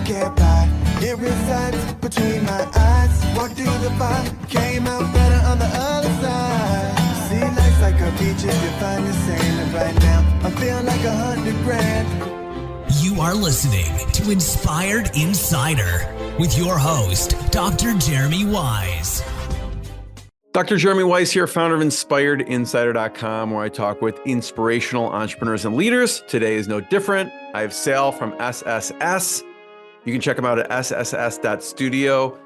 can't buy. It resides between my eyes. Walked through the fire, came out better on the other side. See, life's like a beach if you find the sand. And right now, I feel like 100 grand. You are listening to Inspired Insider with your host, Dr. Jeremy Wise. Dr. Jeremy Wise here, founder of InspiredInsider.com, where I talk with inspirational entrepreneurs and leaders. Today is no different. I have Sal from SSS. You can check them out at sss.studio.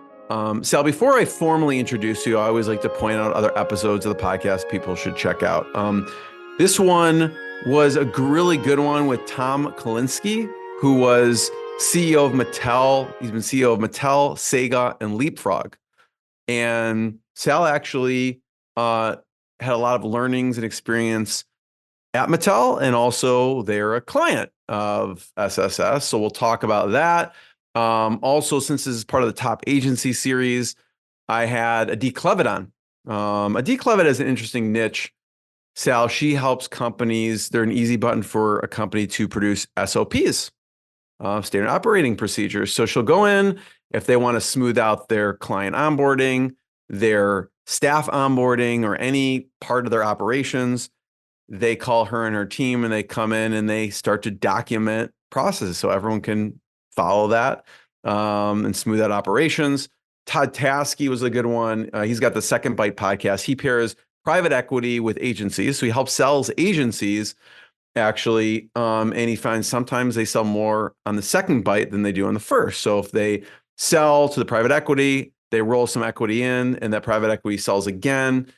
Sal, before I formally introduce you, I always like to point out other episodes of the podcast people should check out. This one was a really good one with Tom Kalinske, who was CEO of Mattel. He's been CEO of Mattel, Sega, and Leapfrog. And Sal actually had a lot of learnings and experience at Mattel, and also they're a client of SSS. So we'll talk about that. Also, since this is part of the top agency series, I had Adi Clevitt on. Adi Clevitt has an interesting niche. Sal, she helps companies. They're an easy button for a company to produce SOPs, standard operating procedures. So she'll go in if they want to smooth out their client onboarding, their staff onboarding, or any part of their operations. They call her and her team, and they come in and they start to document processes so everyone can follow that and smooth out operations. Todd Taskey was a good one. He's got the Second Bite podcast. He pairs private equity with agencies. So he helps sell agencies actually. And he finds sometimes they sell more on the second bite than they do on the first. So if they sell to the private equity, they roll some equity in, and that private equity sells again.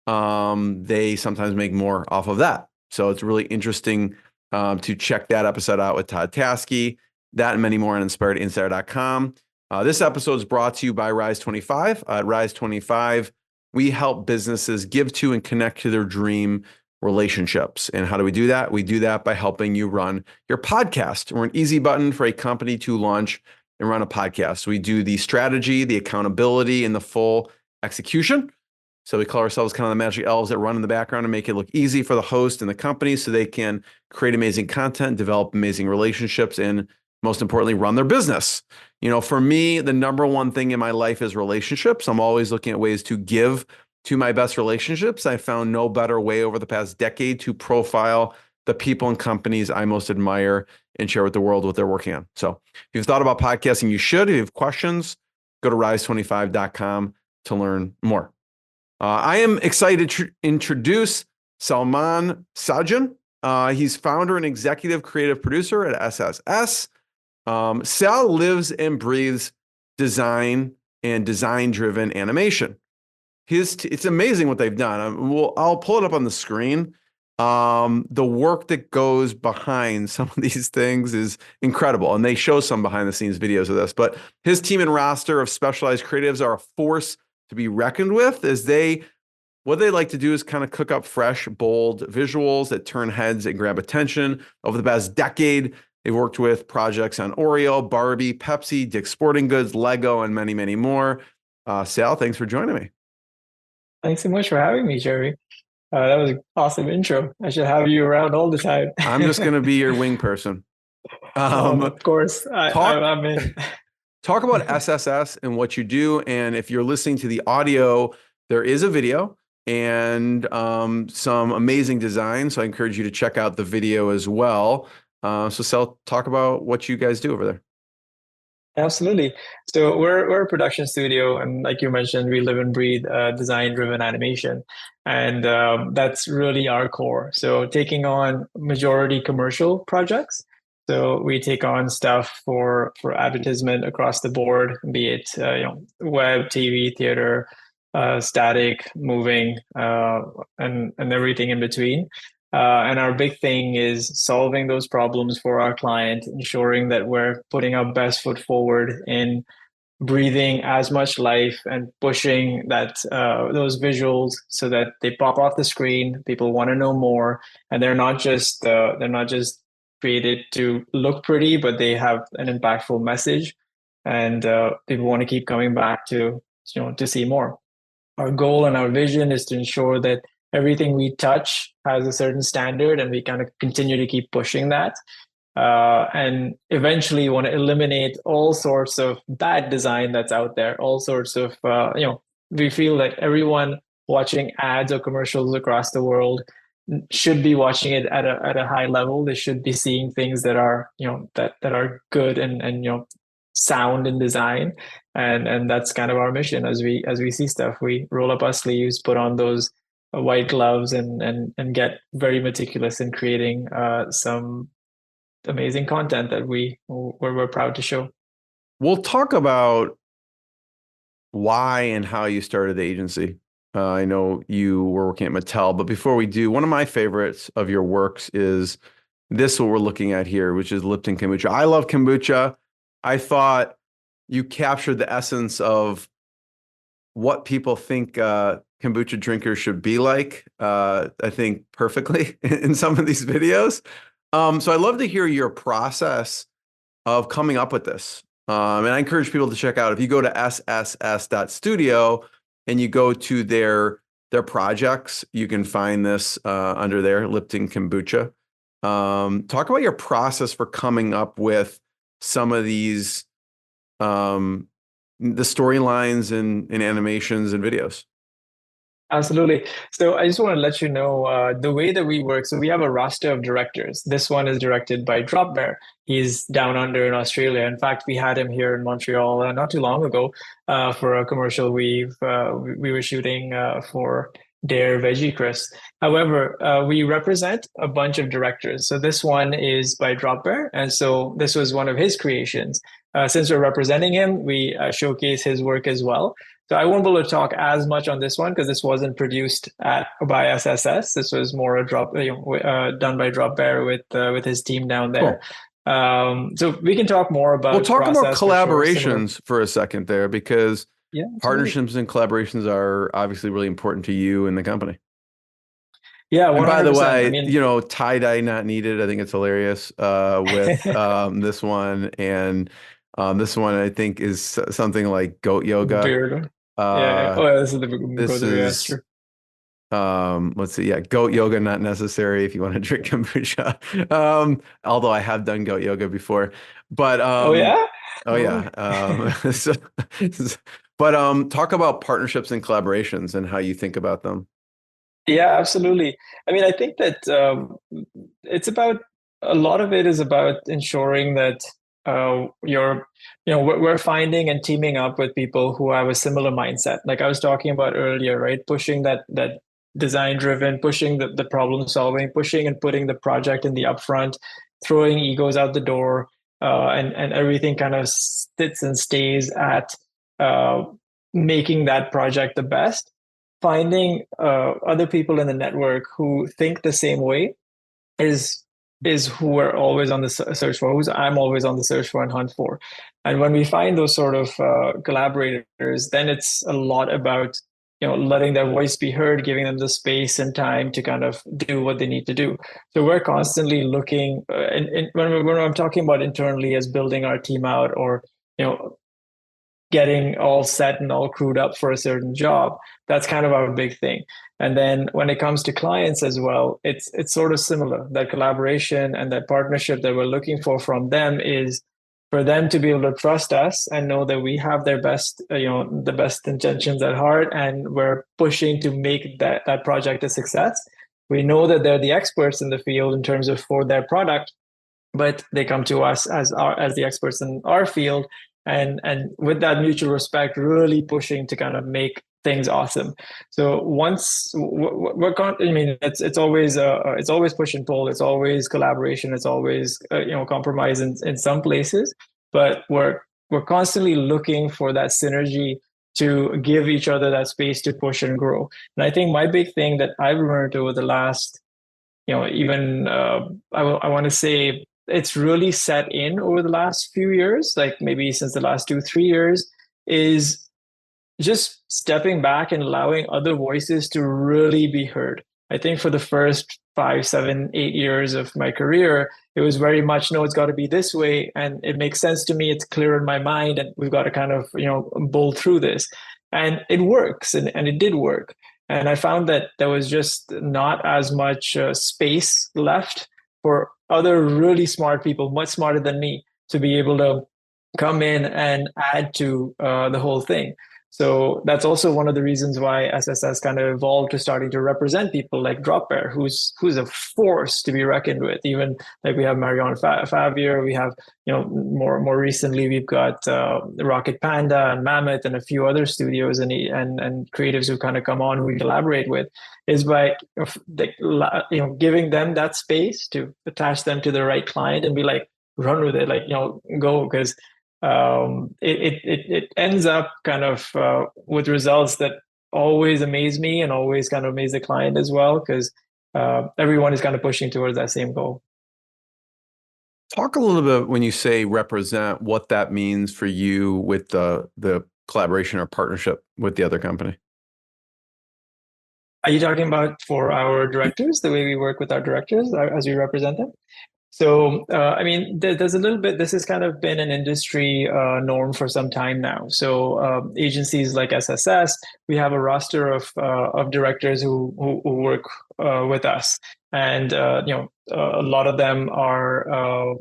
They sometimes make more off of that. So it's really interesting to check that episode out with Todd Taskey. That and many more on InspiredInsider.com. This episode is brought to you by Rise25. At Rise25, we help businesses give to and connect to their dream relationships. And how do we do that? We do that by helping you run your podcast. We're an easy button for a company to launch and run a podcast. We do the strategy, the accountability, and the full execution. So we call ourselves kind of the magic elves that run in the background and make it look easy for the host and the company so they can create amazing content, develop amazing relationships, and most importantly, run their business. You know, for me, the number one thing in my life is relationships. I'm always looking at ways to give to my best relationships. I found no better way over the past decade to profile the people and companies I most admire and share with the world what they're working on. So if you've thought about podcasting, you should. If you have questions, go to rise25.com to learn more. I am excited to introduce Salman Sajun. He's founder and executive creative producer at SSS. Sal lives and breathes design and design-driven animation. It's amazing what they've done. I'll pull it up on the screen. The work that goes behind some of these things is incredible, and they show some behind-the-scenes videos of this. But his team and roster of specialized creatives are a force to be reckoned with, as what they like to do is kind of cook up fresh, bold visuals that turn heads and grab attention. Over the past decade, they've worked with projects on Oreo, Barbie, Pepsi, Dick's Sporting Goods, Lego, and many, many more. Sal, thanks for joining me. Thanks so much for having me, Jerry. That was an awesome intro. I should have you around all the time. I'm just going to be your wing person. Of course, I'm in. Talk about SSS and what you do. And if you're listening to the audio, there is a video and some amazing design. So I encourage you to check out the video as well. So Sal, talk about what you guys do over there. Absolutely. So we're a production studio, and like you mentioned, we live and breathe design-driven animation, and that's really our core. So taking on majority commercial projects. So we take on stuff for advertisement across the board, be it web, TV, theater, static, moving, and everything in between. And our big thing is solving those problems for our client, ensuring that we're putting our best foot forward in breathing as much life and pushing those visuals so that they pop off the screen. People want to know more, and they're not just created to look pretty, but they have an impactful message, and people want to keep coming back to see more. Our goal and our vision is to ensure that everything we touch has a certain standard, and we kind of continue to keep pushing that. and eventually you want to eliminate all sorts of bad design that's out there, all sorts of, we feel like everyone watching ads or commercials across the world should be watching it at a high level. They should be seeing things that are, that are good and sound in design. And that's kind of our mission. As we see stuff, we roll up our sleeves, put on those white gloves, and get very meticulous in creating some amazing content that we're proud to show. We'll talk about why and how you started the agency. I know you were working at Mattel, but before we do, one of my favorites of your works is this, what we're looking at here, which is Lipton kombucha. I love kombucha. I thought you captured the essence of what people think kombucha drinkers should be like, I think perfectly in some of these videos. So I'd love to hear your process of coming up with this. And I encourage people to check out, if you go to sss.studio and you go to their projects, you can find this under there, Lipton Kombucha. Talk about your process for coming up with some of these, the storylines and animations and videos. Absolutely. So I just want to let you know the way that we work. So we have a roster of directors. This one is directed by Drop Bear. He's down under in Australia. In fact, we had him here in Montreal not too long ago for a commercial we were shooting for Dare Veggie Crisp. However, we represent a bunch of directors. So this one is by Drop Bear, and so this was one of his creations. Since we're representing him, we showcase his work as well. So I won't be able to talk as much on this one because this wasn't produced by SSS. This was more done by Drop Bear with his team down there. Cool. So we can talk more about. We'll talk about collaborations for a second there, because partnerships and collaborations are obviously really important to you and the company. Yeah. 100%. And by the way, tie-dye not needed. I think it's hilarious with this one. And this one I think is something like goat yoga. Beard. This is the let's see. Yeah, goat yoga not necessary if you want to drink kombucha. Although I have done goat yoga before. But talk about partnerships and collaborations and how you think about them. Yeah, absolutely. I mean, I think that it's about, a lot of it is about ensuring that we're finding and teaming up with people who have a similar mindset. Like I was talking about earlier, right? Pushing that design driven, pushing the problem solving, pushing and putting the project in the upfront, throwing egos out the door, and everything kind of sits and stays at making that project the best. Finding other people in the network who think the same way is who we're always on the search for, I'm always on the search for and hunt for. And when we find those sort of collaborators, then it's a lot about letting their voice be heard, giving them the space and time to kind of do what they need to do. So we're constantly looking, and when I'm talking about internally as building our team out, or getting all set and all crewed up for a certain job, that's kind of our big thing. And then when it comes to clients as well, it's sort of similar. That collaboration and that partnership that we're looking for from them is for them to be able to trust us and know that we have their best, the best intentions at heart, and we're pushing to make that project a success. We know that they're the experts in the field in terms of for their product, but they come to us as the experts in our field, and with that mutual respect, really pushing to kind of make things awesome. So once it's always push and pull. It's always collaboration. It's always compromise in some places, but we're constantly looking for that synergy to give each other that space to push and grow. And I think my big thing that I've learned over the last, I want to say it's really set in over the last few years, like maybe since the last 2-3 years, is just stepping back and allowing other voices to really be heard. I think for the first 5, 7, 8 years of my career, it was very much, no, it's got to be this way. And it makes sense to me. It's clear in my mind. And we've got to kind of, bowl through this. And it works. And it did work. And I found that there was just not as much space left for other really smart people, much smarter than me, to be able to come in and add to the whole thing. So that's also one of the reasons why SSS kind of evolved to starting to represent people like Dropbear, who's a force to be reckoned with. Even like we have Marion Favier, we have, more recently we've got Rocket Panda and Mammoth and a few other studios and creatives who kind of come on who we collaborate with, is by giving them that space to attach them to the right client and be like, run with it, go, because it ends up kind of with results that always amaze me and always kind of amaze the client as well, because everyone is kind of pushing towards that same goal. Talk a little bit, when you say represent, what that means for you with the collaboration or partnership with the other company. Are you talking about for our directors, the way we work with our directors as we represent them? So, there's a little bit, this has kind of been an industry norm for some time now. So agencies like SSS, we have a roster of directors who work with us. And, a lot of them are,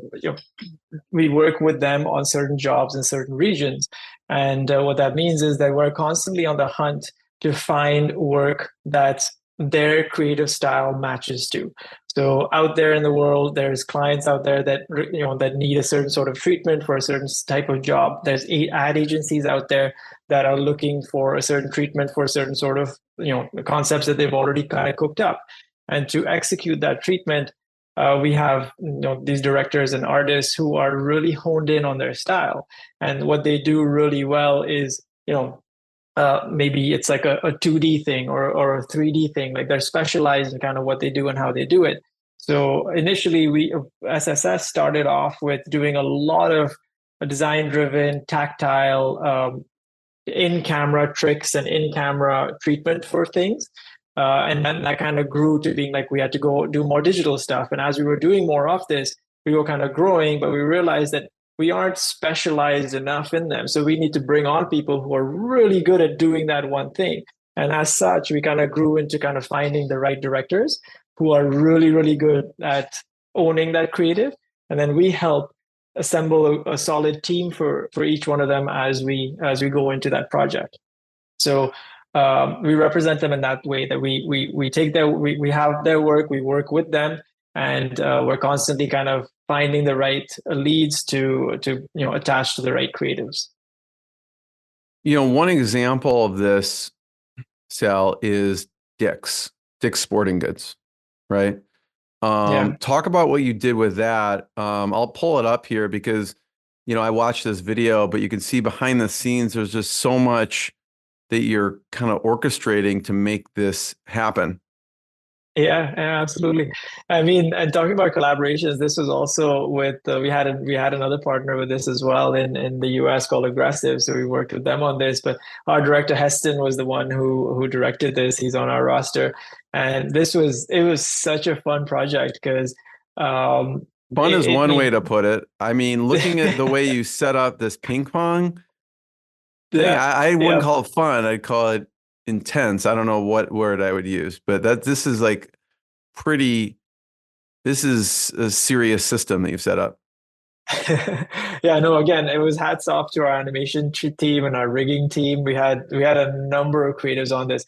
we work with them on certain jobs in certain regions. And what that means is that we're constantly on the hunt to find work that their creative style matches to. So out there in the world, there's clients out there that that need a certain sort of treatment for a certain type of job. There's ad agencies out there that are looking for a certain treatment for a certain sort of concepts that they've already kind of cooked up. And to execute that treatment, we have these directors and artists who are really honed in on their style. And what they do really well is maybe it's like a 2D thing or a 3D thing. Like they're specialized in kind of what they do and how they do it. So initially, SSS started off with doing a lot of design-driven, tactile, in-camera tricks and in-camera treatment for things. And then that kind of grew to being like we had to go do more digital stuff. And as we were doing more of this, we were kind of growing, but we realized that we aren't specialized enough in them. So we need to bring on people who are really good at doing that one thing. And as such, we kind of grew into kind of finding the right directors who are really, really good at owning that creative. And then we help assemble a solid team for each one of them as we go into that project. So we represent them in that way, that we take we have their work, we work with them, and we're constantly kind of finding the right leads to attach to the right creatives. One example of this, Sal, is Dick's Sporting Goods, right? Talk about what you did with that. I'll pull it up here because I watched this video, but you can see behind the scenes there's just so much that you're kind of orchestrating to make this happen. Yeah, absolutely. I mean, and talking about collaborations, this was also with we had another partner with this as well in the US called Aggressive. So we worked with them on this. But our director Heston was the one who directed this. He's on our roster, and it was such a fun project because fun is one way to put it. I mean, looking at the way you set up this ping pong thing, I wouldn't call it fun. I'd call it intense. I don't know what word I would use, but this is like this is a serious system that you've set up. Yeah, no, again, it was hats off to our animation team and our rigging team. We had a number of creatives on this.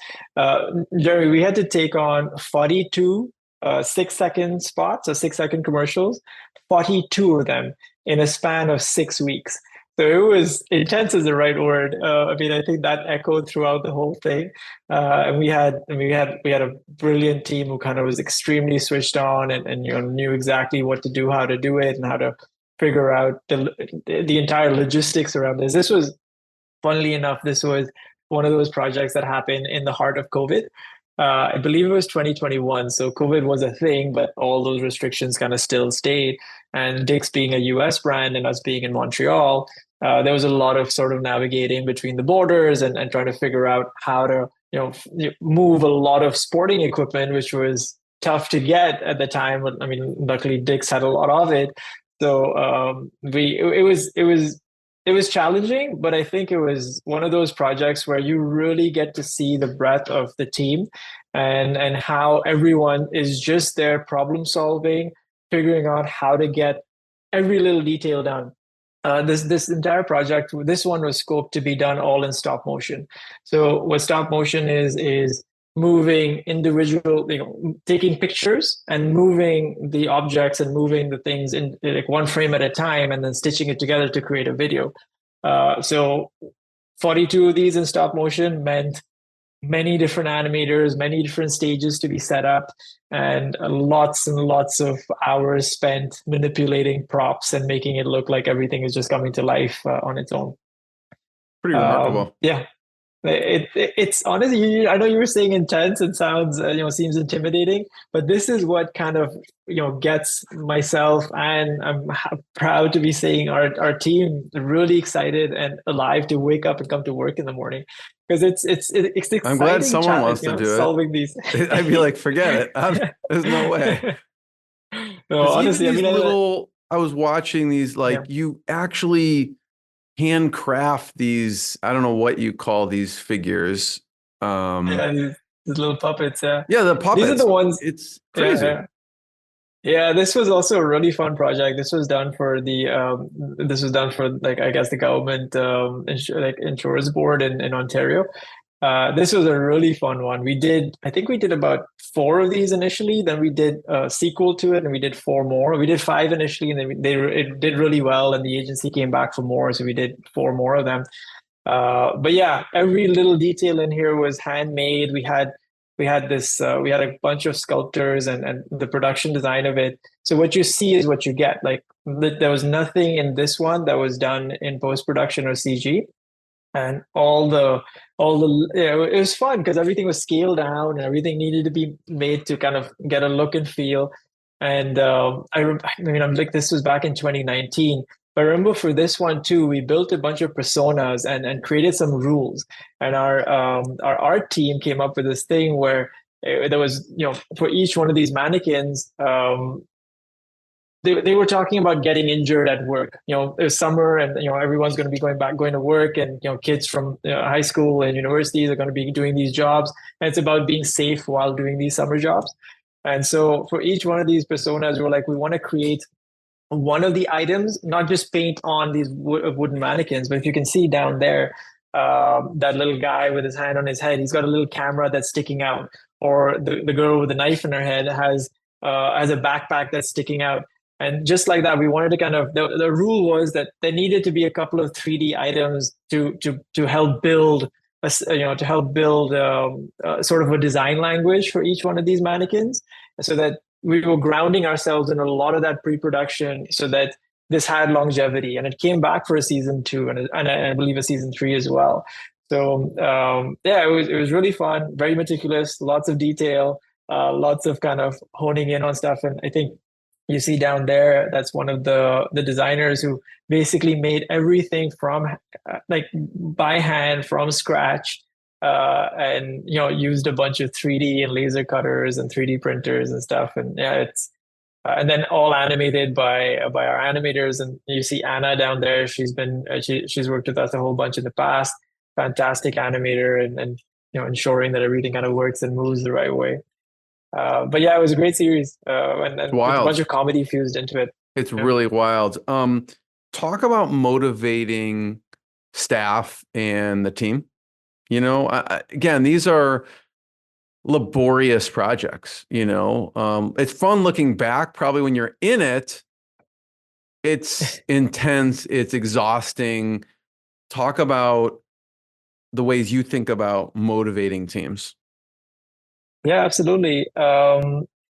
Jerry, we had to take on 42 6-second spots or 6-second commercials, 42 of them in a span of 6 weeks. So it was intense is the right word. I think that echoed throughout the whole thing. And we had a brilliant team who kind of was extremely switched on and knew exactly what to do, how to do it, and how to figure out the entire logistics around this. This was, funnily enough, this was one of those projects that happened in the heart of COVID. I believe it was 2021. So COVID was a thing, but all those restrictions kind of still stayed. And Dick's being a US brand and us being in Montreal, there was a lot of sort of navigating between the borders and trying to figure out how to move a lot of sporting equipment, which was tough to get at the time. I mean, luckily Dick's had a lot of it. So it was challenging, but I think it was one of those projects where you really get to see the breadth of the team and how everyone is just there problem solving, figuring out how to get every little detail done. This entire project, this one was scoped to be done all in stop motion. So what stop motion is moving individual, taking pictures and moving the objects and moving the things in like one frame at a time, and then stitching it together to create a video. So 42 of these in stop motion meant many different animators, many different stages to be set up, and lots of hours spent manipulating props and making it look like everything is just coming to life on its own. Pretty remarkable. Yeah. It's honestly, I know you were saying intense and sounds, seems intimidating, but this is what kind of, gets myself, and I'm proud to be saying our team really excited and alive to wake up and come to work in the morning, because it's exciting. I'm glad someone wants to do it. Solving these. I'd be like, forget it. There's no way. No, honestly, I was watching these, you actually handcraft these, I don't know what you call these figures. These little puppets. Yeah, the puppets. These are the ones. It's crazy. Yeah, this was also a really fun project. This was done for I guess the government insurance board in Ontario. This was a really fun one. I think we did about 4 of these initially. Then we did a sequel to it, and we did 4 more. We did 5 initially, and then it did really well, and the agency came back for more, so we did 4 more of them. But yeah, every little detail in here was handmade. We had a bunch of sculptors and the production design of it. So what you see is what you get. Like there was nothing in this one that was done in post-production or CG. And it was fun because everything was scaled down and everything needed to be made to kind of get a look and feel. And this was back in 2019. But I remember for this one too, we built a bunch of personas and created some rules. And our art team came up with this thing where there was, for each one of these mannequins, they were talking about getting injured at work. It was summer, and everyone's going to be going to work, and kids from high school and universities are going to be doing these jobs, and it's about being safe while doing these summer jobs. And so for each one of these personas, we're like, we want to create one of the items, not just paint on these wooden mannequins, but if you can see down there, that little guy with his hand on his head, he's got a little camera that's sticking out, or the girl with the knife in her head has a backpack that's sticking out. And just like that, we wanted to kind of, the rule was that there needed to be a couple of 3D items to help build sort of a design language for each one of these mannequins, so that we were grounding ourselves in a lot of that pre-production, so that this had longevity. And it came back for a season 2 and I believe a season 3 as well. So it was really fun, very meticulous, lots of detail, lots of kind of honing in on stuff. And I think you see down there, that's one of the designers who basically made everything from by hand from scratch, and used a bunch of 3D and laser cutters and 3D printers and stuff. And it's and then all animated by our animators. And you see Anna down there. She's worked with us a whole bunch in the past. Fantastic animator, and ensuring that everything kind of works and moves the right way. But yeah, it was a great series, and a bunch of comedy fused into it. It's really wild. Talk about motivating staff and the team. Again, these are laborious projects. It's fun looking back. Probably when you're in it, it's intense. It's exhausting. Talk about the ways you think about motivating teams. Yeah, absolutely.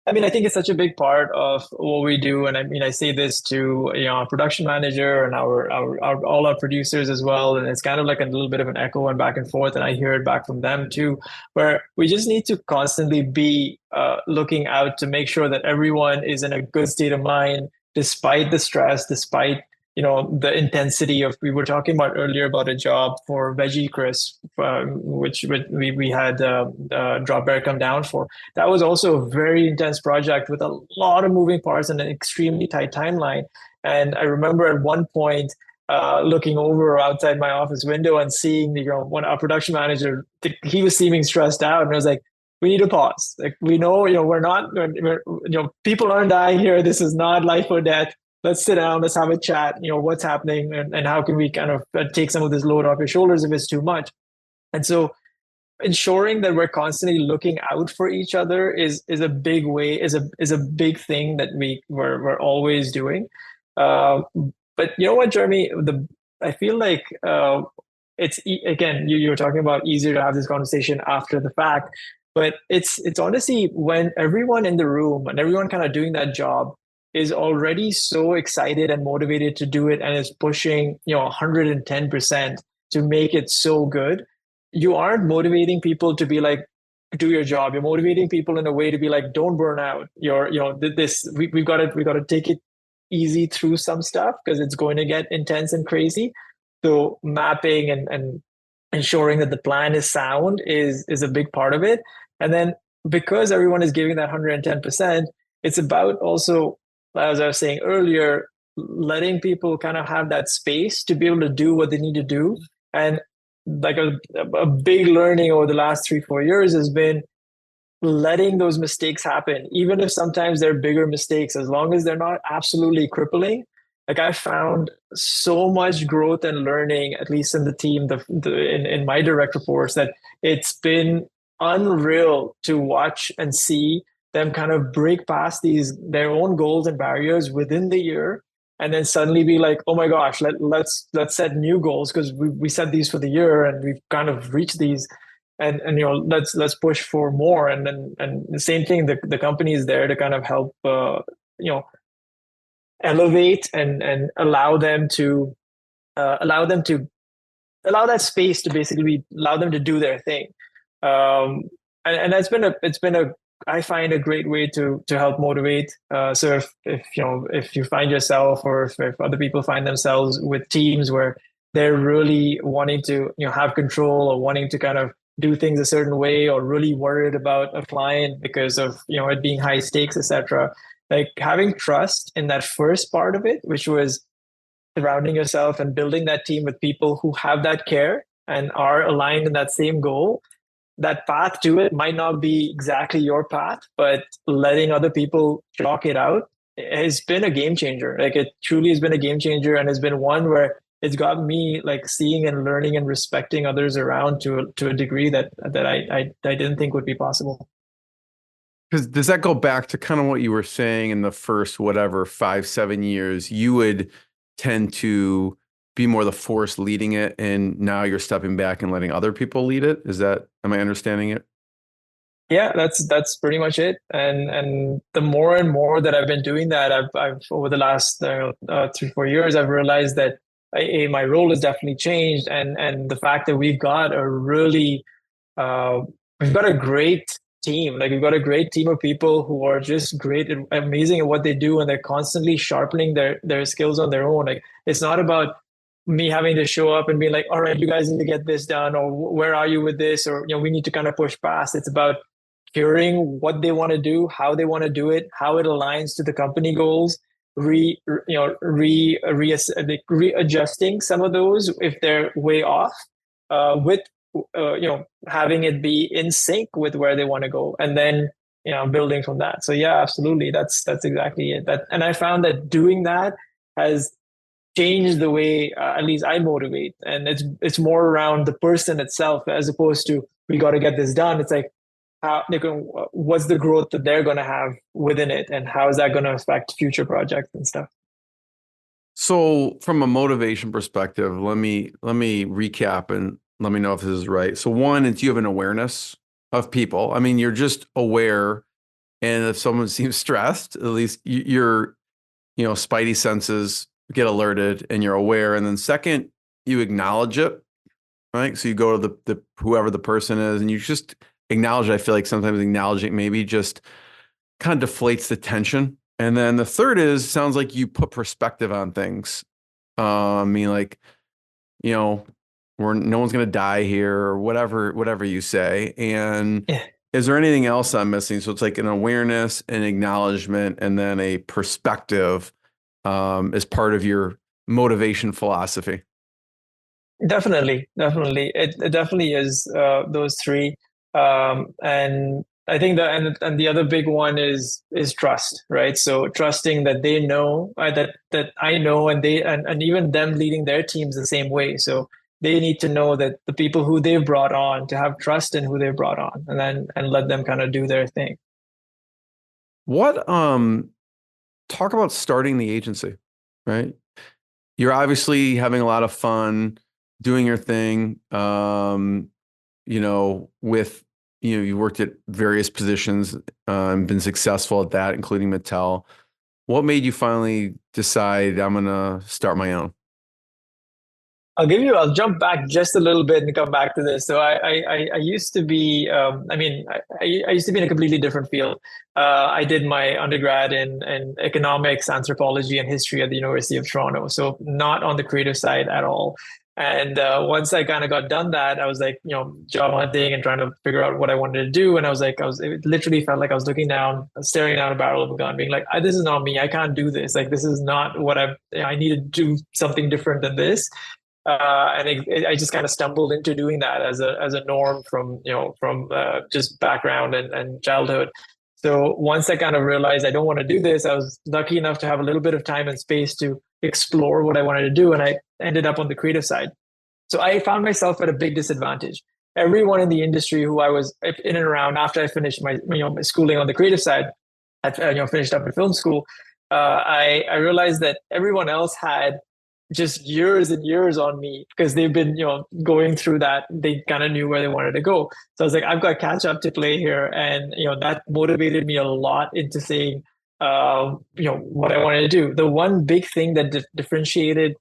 I think it's such a big part of what we do, and I say this to our production manager and all our producers as well, and it's kind of like a little bit of an echo and back and forth, and I hear it back from them too, where we just need to constantly be looking out to make sure that everyone is in a good state of mind, despite the stress, despite the intensity of, we were talking about earlier about a job for Veggie Crisp, which we had Drop Bear come down for. That was also a very intense project with a lot of moving parts and an extremely tight timeline. And I remember at one point looking over outside my office window and seeing, when our production manager, he was seeming stressed out, and I was like, we need to pause. Like, we know, people aren't dying here. This is not life or death. Let's sit down. Let's have a chat. What's happening, and how can we kind of take some of this load off your shoulders if it's too much. And so ensuring that we're constantly looking out for each other is a big way, is a big thing that we're always doing. But you know what, Jeremy, I feel like again, you were talking about easier to have this conversation after the fact, but it's honestly when everyone in the room and everyone kind of doing that job is already so excited and motivated to do it and is pushing 110% to make it so good. You aren't motivating people to be like, do your job. You're motivating people in a way to be like, don't burn out. We've got to take it easy through some stuff because it's going to get intense and crazy. So mapping and ensuring that the plan is sound is a big part of it. And then because everyone is giving that 110%, it's about also, as I was saying earlier, letting people kind of have that space to be able to do what they need to do. And like a big learning over the last 3-4 years has been letting those mistakes happen, even if sometimes they're bigger mistakes, as long as they're not absolutely crippling. Like, I found so much growth and learning, at least in the team, in my direct reports, that it's been unreal to watch and see them kind of break past their own goals and barriers within the year, and then suddenly be like, oh my gosh, let's set new goals because we set these for the year and we've kind of reached these, and let's push for more. And the same thing, the company is there to kind of help elevate and allow that space to basically allow them to do their thing. And it's been I find a great way to help motivate. So if you find yourself, or if other people find themselves with teams where they're really wanting to have control, or wanting to kind of do things a certain way, or really worried about a client because of it being high stakes, etc. Like, having trust in that first part of it, which was surrounding yourself and building that team with people who have that care and are aligned in that same goal. That path to it might not be exactly your path, but letting other people chalk it out has been a game changer. Like, it truly has been a game changer, and has been one where it's got me like seeing and learning and respecting others around to a degree that I didn't think would be possible. Because does that go back to kind of what you were saying in the first, 5-7 years, you would tend to be more the force leading it, and now you're stepping back and letting other people lead it? Am I understanding it? Yeah, that's pretty much it. And the more and more that I've been doing that, I've over the last 3-4 years, I've realized that my role has definitely changed, and the fact that we've got a great team. Like, we've got a great team of people who are just great and amazing at what they do, and they're constantly sharpening their skills on their own. Like, it's not about me having to show up and be like, all right, you guys need to get this done, or where are you with this, or we need to kind of push past. It's about hearing what they want to do, how they want to do it, how it aligns to the company goals, readjusting some of those if they're way off, with having it be in sync with where they want to go, and then building from that. So yeah, absolutely, that's exactly it. And I found that doing that has changed the way at least I motivate, and it's more around the person itself as opposed to we got to get this done. It's like, what's the growth that they're going to have within it, and how is that going to affect future projects and stuff. So from a motivation perspective, let me recap and let me know if this is right. So one, it's you have an awareness of people. I mean, you're just aware, and if someone seems stressed, at least your spidey senses get alerted and you're aware. And then second, you acknowledge it, right? So you go to the whoever the person is, and you just acknowledge it. I feel like sometimes acknowledging maybe just kind of deflates the tension. And then the third sounds like you put perspective on things. I mean, like, no one's going to die here, or whatever you say. And Yeah. Is there anything else I'm missing? So it's like an awareness, an acknowledgement, and then a perspective as part of your motivation philosophy. Definitely. It definitely is those three. And I think and the other big one is trust, right? So trusting that they know that I know, and they and even them leading their teams the same way. So they need to know that the people who they've brought on, to have trust in who they've brought on, and then and let them kind of do their thing. What talk about starting the agency, right? You're obviously having a lot of fun doing your thing. With you worked at various positions and been successful at that, including Mattel. What made you finally decide I'm gonna start my own? I'll jump back just a little bit and come back to this. So I used to be, I used to be in a completely different field. I did my undergrad in economics, anthropology, and history at the University of Toronto. So not on the creative side at all. And once I kind of got done that, I was like, job hunting and trying to figure out what I wanted to do. And it literally felt like I was looking down, staring down a barrel of a gun, being like, this is not me. I can't do this. Like, this is not what I need to do something different than this. I just kind of stumbled into doing that as a norm from just background and childhood. So once I kind of realized I don't want to do this, I was lucky enough to have a little bit of time and space to explore what I wanted to do, and I ended up on the creative side. So I found myself at a big disadvantage. Everyone in the industry who I was in and around after I finished my my schooling on the creative side, I finished up in film school. I realized that everyone else had just years and years on me because they've been going through that. They kind of knew where they wanted to go. So I was like, I've got catch up to play here, and that motivated me a lot into saying what I wanted to do. The one big thing that differentiated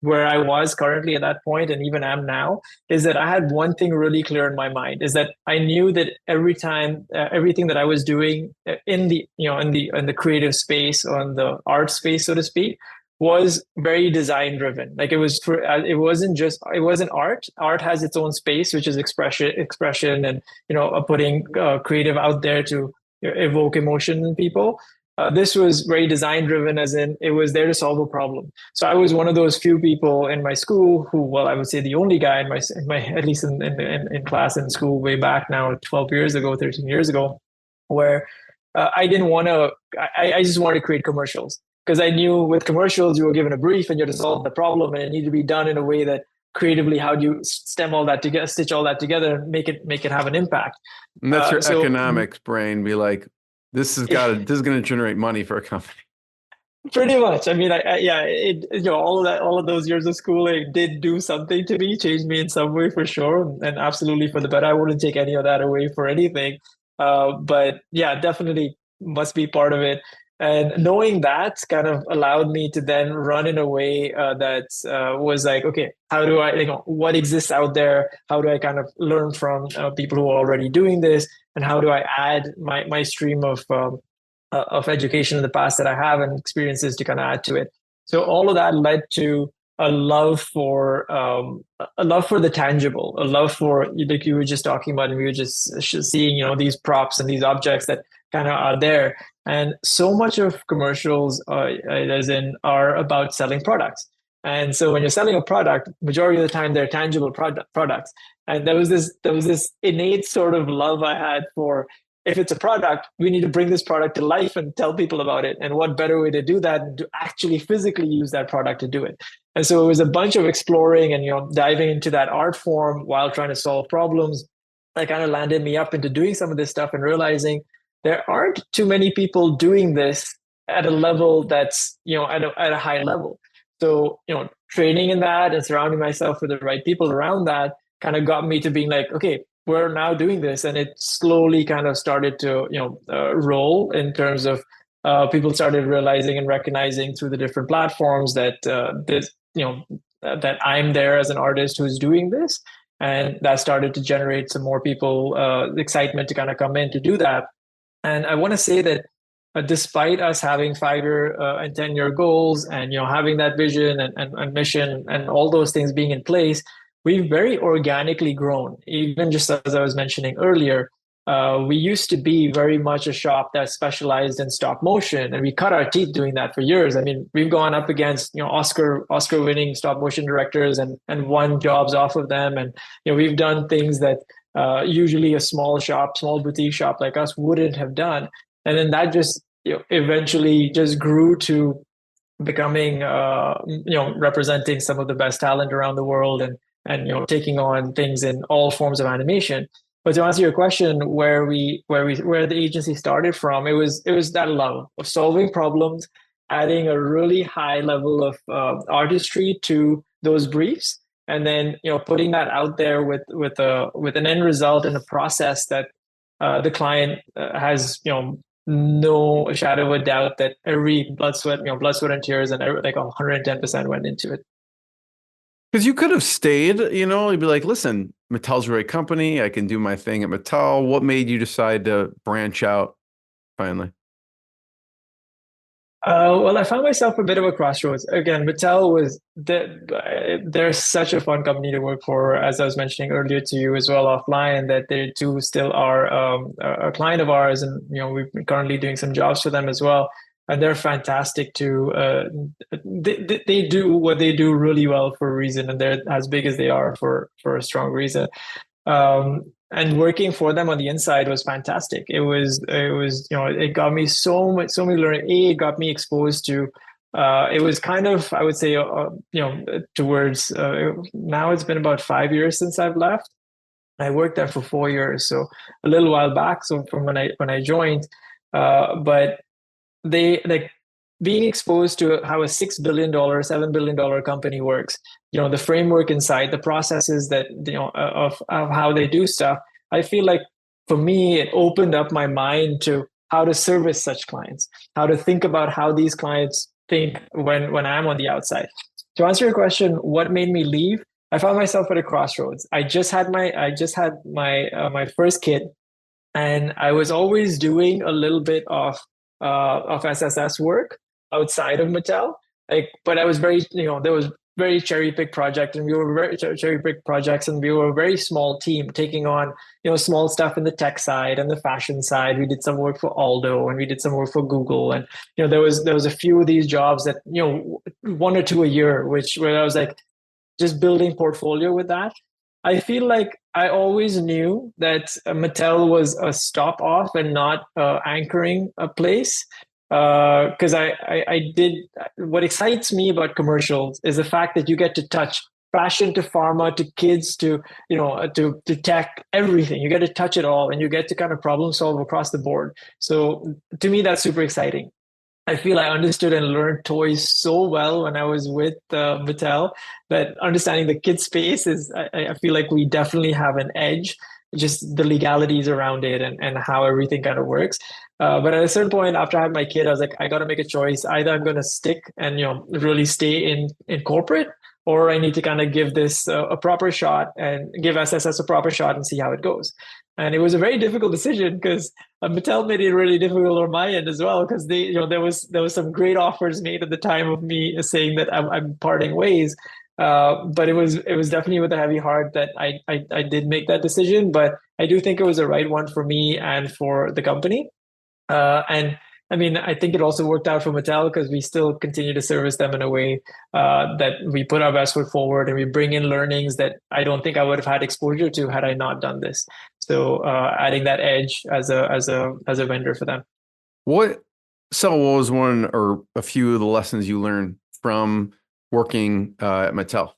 where I was currently at that point and even am now is that I had one thing really clear in my mind, is that I knew that every time everything that I was doing in the in the creative space, or in the art space, so to speak, was very design driven. Like it wasn't art. Art has its own space, which is expression and putting creative out there to evoke emotion in people. This was very design driven, as in it was there to solve a problem. So I was one of those few people in my school who, well, I would say the only guy in my at least in class in school way back now, 12 years ago, 13 years ago, where I didn't want to. I just wanted to create commercials, because I knew with commercials you were given a brief and you had to solve the problem, and it needed to be done in a way that creatively, how do you stem all that together, stitch all that together, and make it have an impact. And that's your economics brain be like, this is going to generate money for a company. Pretty much. I mean, all of those years of schooling did do something to me, changed me in some way for sure, and absolutely for the better. I wouldn't take any of that away for anything. But yeah, definitely must be part of it. And knowing that kind of allowed me to then run in a way that was like, okay, how do I, what exists out there? How do I kind of learn from people who are already doing this? And how do I add my stream of education in the past that I have and experiences to kind of add to it? So all of that led to a love for the tangible, a love for, like you were just talking about, and we were just seeing, these props and these objects that kind of are there. And so much of commercials, are about selling products. And so when you're selling a product, majority of the time they're tangible products. And there was this innate sort of love I had for, if it's a product, we need to bring this product to life and tell people about it. And what better way to do that than to actually physically use that product to do it? And so it was a bunch of exploring and diving into that art form while trying to solve problems that kind of landed me up into doing some of this stuff and realizing there aren't too many people doing this at a level that's at a high level. So training in that and surrounding myself with the right people around that kind of got me to being like, okay, we're now doing this. And it slowly kind of started to roll in terms of people started realizing and recognizing through the different platforms that that I'm there as an artist who's doing this. And that started to generate some more people excitement to kind of come in to do that. And I want to say that despite us having 5-year and 10-year goals and having that vision and mission and all those things being in place, we've very organically grown. Even just as I was mentioning earlier, we used to be very much a shop that specialized in stop motion, and we cut our teeth doing that for years. I mean, we've gone up against Oscar-winning stop motion directors and won jobs off of them, and we've done things that usually a small boutique shop like us wouldn't have done. And then that just eventually just grew to becoming representing some of the best talent around the world, and taking on things in all forms of animation. But to answer your question, where the agency started from, it was that love of solving problems, adding a really high level of artistry to those briefs, and then putting that out there with an end result and a process that the client has no shadow of a doubt that every blood, sweat, and tears, and like 110% went into it. Because you could have stayed, you'd be like, listen, Mattel's a great company. I can do my thing at Mattel. What made you decide to branch out finally? Well, I found myself a bit of a crossroads. Again, Mattel they're such a fun company to work for, as I was mentioning earlier to you as well offline, that they too still are a client of ours, and we're currently doing some jobs for them as well. And they're fantastic too. They do what they do really well for a reason, and they're as big as they are for a strong reason. And working for them on the inside was fantastic. It got me so many learning. It got me exposed to. It was kind of, I would say, towards now it's been about 5 years since I've left. I worked there for 4 years, so a little while back. So from when I joined, but they like being exposed to how a $6 billion, $7 billion company works, the framework inside, the processes that, of how they do stuff. I feel like for me, it opened up my mind to how to service such clients, how to think about how these clients think when I'm on the outside. To answer your question, what made me leave? I found myself at a crossroads. I just had my first kid, and I was always doing a little bit of SSS work outside of Mattel. But I was there was very cherry pick project, and we were very cherry pick projects, and we were a very small team taking on small stuff in the tech side and the fashion side. We did some work for Aldo, and we did some work for Google, and there was a few of these jobs that 1 or 2 a year, where I was like just building portfolio with that. I feel like I always knew that Mattel was a stop off and not anchoring a place. Because I did, what excites me about commercials is the fact that you get to touch fashion to pharma to kids to to tech, everything. You get to touch it all, and you get to kind of problem solve across the board. So to me, that's super exciting. I feel I understood and learned toys so well when I was with Mattel, that understanding the kid space I feel like we definitely have an edge, just the legalities around it, and how everything kind of works. But at a certain point after I had my kid, I was like, I got to make a choice. Either I'm going to stick and really stay in corporate, or I need to kind of give this a proper shot and give SSS a proper shot and see how it goes. And it was a very difficult decision, because Mattel made it really difficult on my end as well, because there was some great offers made at the time of me saying that I'm parting ways. But it was definitely with a heavy heart that I did make that decision. But I do think it was the right one for me and for the company. And I mean, I think it also worked out for Mattel, because we still continue to service them in a way that we put our best foot forward, and we bring in learnings that I don't think I would have had exposure to had I not done this. So adding that edge as a vendor for them. What was one or a few of the lessons you learned from working at Mattel?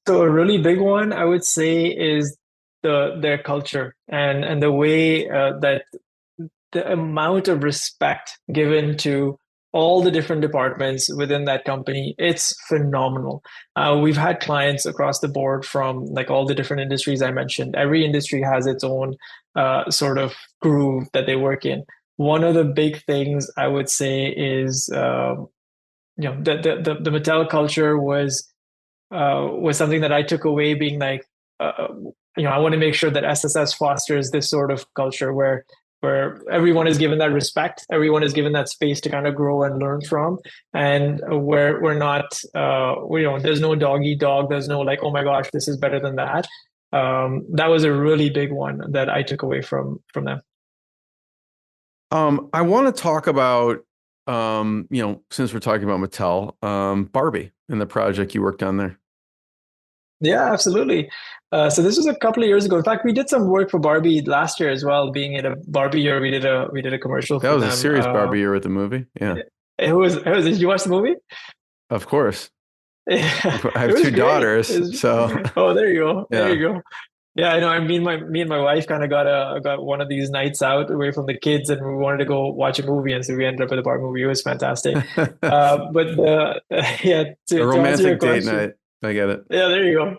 So a really big one, I would say, is their culture, and the way that the amount of respect given to all the different departments within that company, it's phenomenal. We've had clients across the board from like all the different industries I mentioned. Every industry has its own sort of groove that they work in. One of the big things I would say is, the Mattel culture was something that I took away, being like, I want to make sure that SSS fosters this sort of culture where everyone is given that respect, everyone is given that space to kind of grow and learn from, and where we're not, there's no dog eat dog, there's no like, oh my gosh, this is better than that. That was a really big one that I took away from them. I want to talk about, since we're talking about Mattel, Barbie and the project you worked on there. Yeah, absolutely. So this was a couple of years ago. In fact, we did some work for Barbie last year as well. Being in a Barbie year, we did a commercial That for was a them. serious Barbie year with the movie. Yeah, It was. Did you watch the movie? of course. Yeah, I it have was two great. daughters, so Oh, there you go. There yeah. you go. Yeah, I know. I mean, me and my wife kind of got one of these nights out away from the kids, and we wanted to go watch a movie, and so we ended up at the Barbie movie. It was fantastic. But yeah, A to answer your romantic date question, night. I get it. yeah, there you go.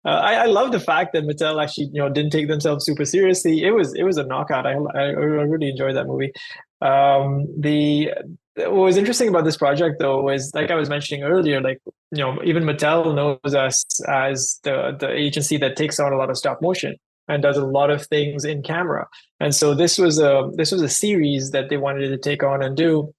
I love the fact that Mattel actually, didn't take themselves super seriously. It was a knockout. I really enjoyed that movie. The What was interesting about this project though was, like I was mentioning earlier, like, even Mattel knows us as the agency that takes on a lot of stop motion and does a lot of things in camera. And so this was a series that they wanted to take on and do,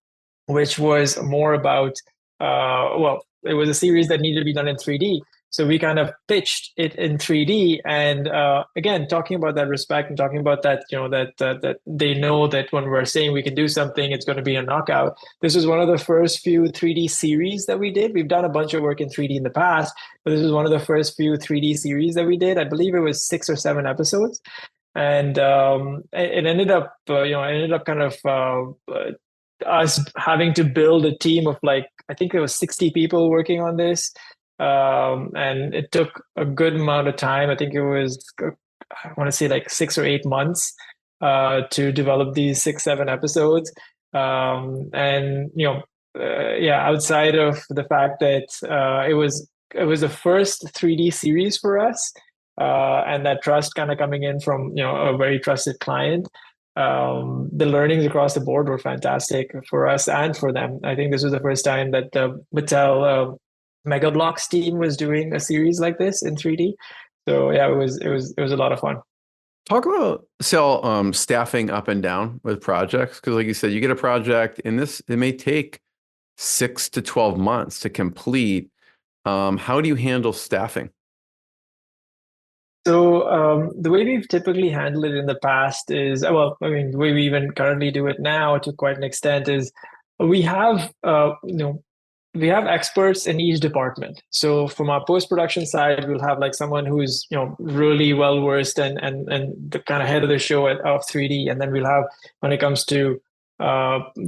which was more about, well, it was a series that needed to be done in 3D. So we kind of pitched it in 3D, and again, talking about that respect and talking about that, that they know that when we're saying we can do something, it's going to be a knockout. This was one of the first few 3D series that we did. We've done a bunch of work in 3D in the past, but this was one of the first few 3D series that we did. I believe it was 6 or 7 episodes, and it ended up, kind of us having to build a team of, like, I think there was 60 people working on this. And it took a good amount of time. I think it was, I want to say, like 6 or 8 months to develop these 6, 7 episodes. And yeah, outside of the fact that it was the first 3D series for us, and that trust kind of coming in from a very trusted client. The learnings across the board were fantastic for us and for them. I think this was the first time that the Mattel Mega Bloks team was doing a series like this in 3D. So yeah, it was a lot of fun. Talk about staffing up and down with projects, because like you said, you get a project in this, it may take 6 to 12 months to complete. How do you handle staffing? So the way we've typically handled it in the past is, well, I mean, the way we even currently do it now to quite an extent is we have, we have experts in each department. So from our post-production side, we'll have like someone who's, really well versed and the kind of head of the show of 3D. And then we'll have, when it comes to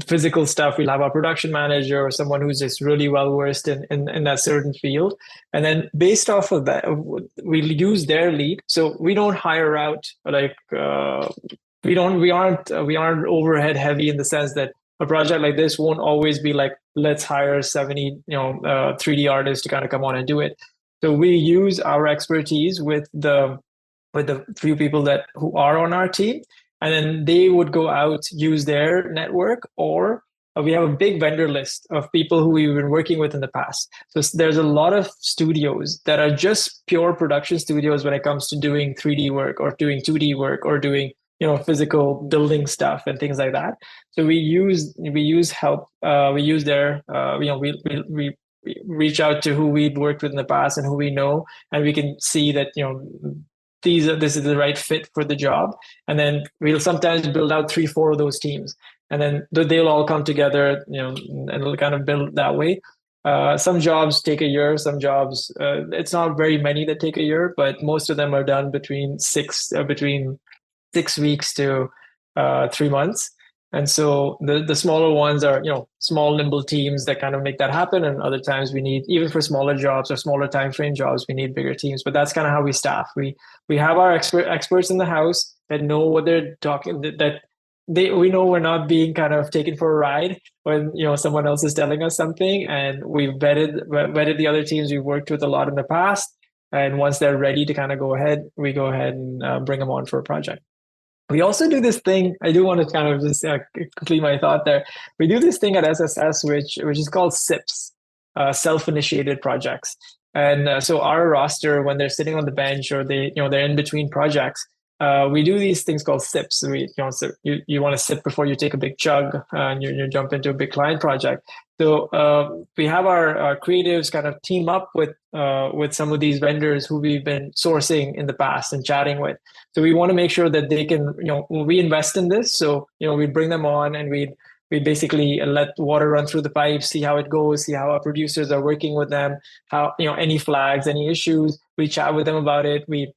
physical stuff, we'll have our production manager or someone who's just really well versed in that certain field. And then based off of that, we'll use their lead. So we don't hire out, like, we aren't overhead heavy, in the sense that a project like this won't always be like, let's hire 70 3D artists to kind of come on and do it. So we use our expertise with the few people who are on our team, and then they would go out, use their network, or we have a big vendor list of people who we've been working with in the past. So there's a lot of studios that are just pure production studios when it comes to doing 3D work or doing 2D work or doing physical building stuff and things like that. So we use help. We use their we reach out to who we'd worked with in the past and who we know, and we can see that this is the right fit for the job. And then we'll sometimes build out 3, 4 of those teams, and then they'll all come together, and it'll kind of build that way. Some jobs take a year. Some jobs, it's not very many that take a year, but most of them are done between 6 weeks to 3 months. And so the smaller ones are, small, nimble teams that kind of make that happen. And other times we need, even for smaller jobs or smaller time frame jobs, we need bigger teams. But that's kind of how we staff. We have our experts in the house that know what they're talking, we know we're not being kind of taken for a ride when someone else is telling us something. And we've vetted the other teams we've worked with a lot in the past. And once they're ready to kind of go ahead, we go ahead and bring them on for a project. We also do this thing. I do want to kind of just complete my thought there. We do this thing at SSS, which is called SIPs, self-initiated projects. And so our roster, when they're sitting on the bench or they're in between projects, we do these things called sips. So you want to sip before you take a big chug and you jump into a big client project. So we have our creatives kind of team up with some of these vendors who we've been sourcing in the past and chatting with. So we want to make sure that they can, we invest in this. So, we bring them on and we basically let water run through the pipes, see how it goes, see how our producers are working with them, how, any flags, any issues. we chat with them about it. We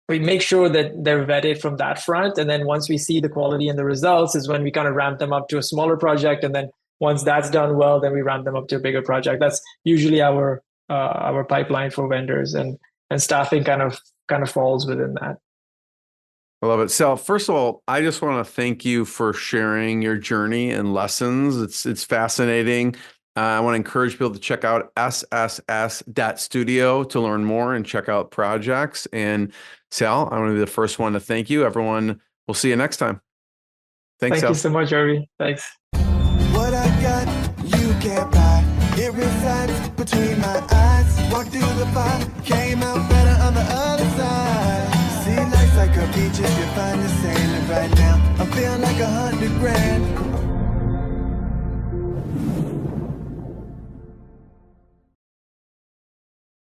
make sure that they're vetted from that front. And then once we see the quality and the results is when we kind of ramp them up to a smaller project. And then once that's done well, then we ramp them up to a bigger project. That's usually our pipeline for vendors, and staffing kind of falls within that. I love it. Sal, first of all, I just want to thank you for sharing your journey and lessons. It's fascinating. I want to encourage people to check out sss.studio to learn more and check out projects. And Sal, I want to be the first one to thank you. Everyone, we'll see you next time. Thanks, Sal. Thank you so much, Harvey. Thanks. What I got, you can't buy. It resides between my eyes. Walked through the fire, came out better on the other side. See, life's like a beach if you find the sailing right now. I'm feeling like $100 grand.